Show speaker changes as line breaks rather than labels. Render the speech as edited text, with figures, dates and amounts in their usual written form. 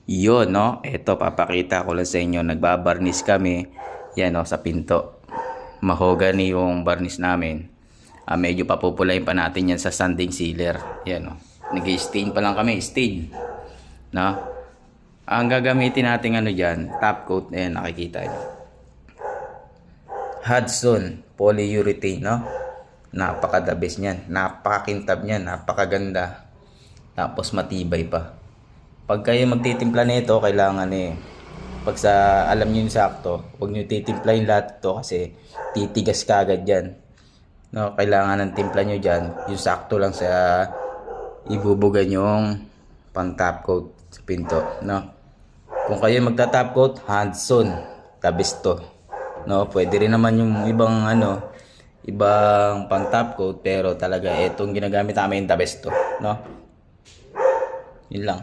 Yun, no? Ito, papakita ko lang sa inyo. Nagbabarnis kami. Yan, no? Sa pinto. Mahogany yung barnis namin. Medyo papupulayin pa natin yan sa sanding sealer. Yan, no? Nag-stain pa lang kami. Stain. No? Ang gagamitin natin ano dyan, top coat. Ayan, nakikita nyo. Hudson polyurethane, no? Napaka-the best niyan. Napakakintab niyan. Napakaganda. Tapos matibay pa. Pag kayo magtitimpla nito, kailangan pag sa alam niyo yung sakto, huwag niyo titimplahin lahat ito kasi titigas kagad yan. No, kailangan ng timpla niyo diyan, yung sakto lang sa ibubugan yung pang top coat sa pinto, no. Kung kayo magta-top coat, Hudson, tabis to. No, pwede rin naman yung ibang pang top coat pero talaga itong ginagamit namin tabis to, no. Yun lang.